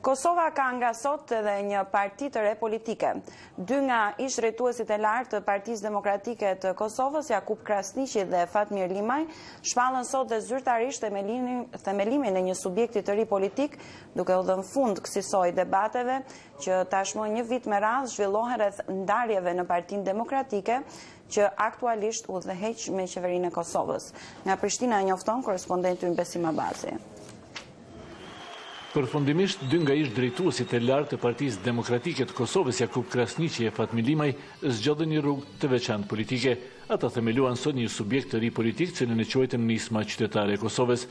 Kosova ka nga sot edhe një parti të re politike. Dy nga ish-drejtuesit e lartë të Partisë Demokratike të Kosovës, Jakub Krasniqi dhe Fatmir Limaj, shpallën sot dhe zyrtarisht themelimin e një subjekti të ri politik, duke u dhënë fund kësaj debateve që tashmë një vit me radhë zhvillohen rreth ndarjeve në Partinë Demokratike, që aktualisht udhëheq me qeverinë e Kosovës. Nga Prishtina njofton korrespondenti ynë Besim Abazi. Përfundimisht, dy nga ish-drejtuesit e lartë të Partisë Demokratike të Kosovës, Jakub Krasniqi e Fatmir Limaj, zgjodhen një rrugë të veçantë politike. Ata themeluan sot një subjekt të ri politik, cilën e quajtën Nisma Qytetare e Kosovës.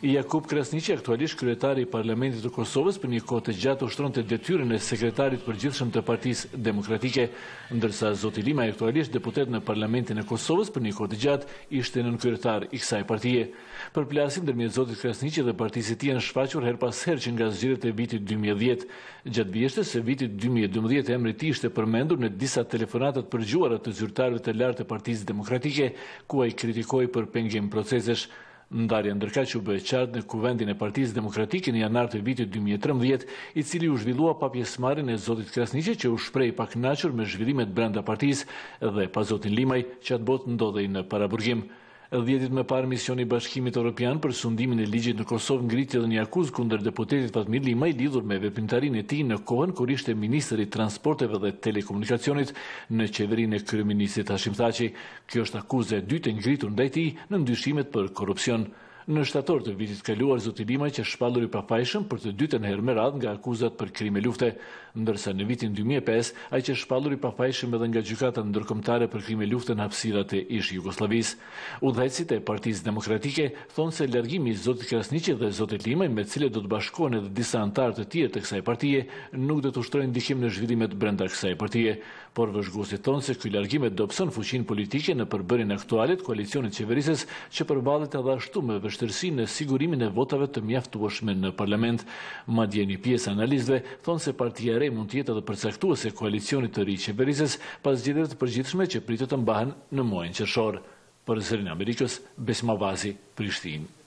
Jakub Krasniqi, aktualisht kryetari i Parlamentit të Kosovës, për një kohë të gjatë ushtronte detyrën e sekretarit përgjithshëm të Partisë Demokratike, ndërsa zoti Limaj, aktualisht deputet në Parlamentin e Kosovës, për një kohë të gjatë ishte nënkryetar i kësaj partie. Përplasim ndërmjet zotit Krasniqi dhe partisë e tij janë shfaqur her pas herë që nga zgjedhjet e vitit 2010. Gjatë vjeshtës së vitit 2012 emri i tij ishte përmendur në disa telefonata të përgjuara të zyrtarëve të lartë të Partisë Demokratike, ku ai kritikoi për pengim procesesh. Ndarja ndërkaq u bë e qartë në kuvendin e Partisë Demokratike në janar të vitit 2013, i cili u zhvillua pa pjesëmarrjen e zotit Krasniqi, që u shpreh pa kënaqur me zhvillimet brenda partisë, dhe pa zotin Limaj, që atë botë ndodhej në paraburgim. 10 ditë më parë, misioni i Bashkimit Evropian për sundimin e ligjit në Kosovë ngriti edhe një akuzë kundër deputetit Fatmir Limaj lidhur me veprimtarinë e tij në kohën kur ishte ministër i transporteve dhe telekomunikacionit në qeverinë e kryeministit Hashim Thaçi. Kjo është akuzë e dytë e ngritur ndaj tij në ndyshimet për korrupsion. Në shtator të vitit kaluar, zoti Limaj që shpallur i pafajshëm për të dytën herë me radhë nga akuzat për krime lufte, ndërsa në vitin 2005 ai që shpallur i pafajshëm edhe nga gjykata ndërkombëtare për krime lufte në hapësirat e ish Jugosllavisë. Udhëheqësit e Partisë Demokratike thonë se largimi i zotit Krasniqi dhe zotit Limaj, me të cilët do të bashkohen edhe disa anëtarë të tjerë të kësaj partie, nuk do të ushtrojnë ndihmë në zhvillimet brenda kësaj partie, por vëzhguesit thonë se ky largim do pson fuqinë politike në përbërjen aktuale të koalicionit qeverisës, që përballet edhe ashtu me vështirësi në sigurimin e votave të mjaftueshme në parlament. Madje një pjesë analistëve thonë se partia e re mund të jetë edhe përcaktuese e koalicionit të ri qeverisës pas zgjedhjeve të përgjithshme që pritet të mbahen në muajin qershor. Për Zërin e Amerikës, Besim Abazi, Prishtinë.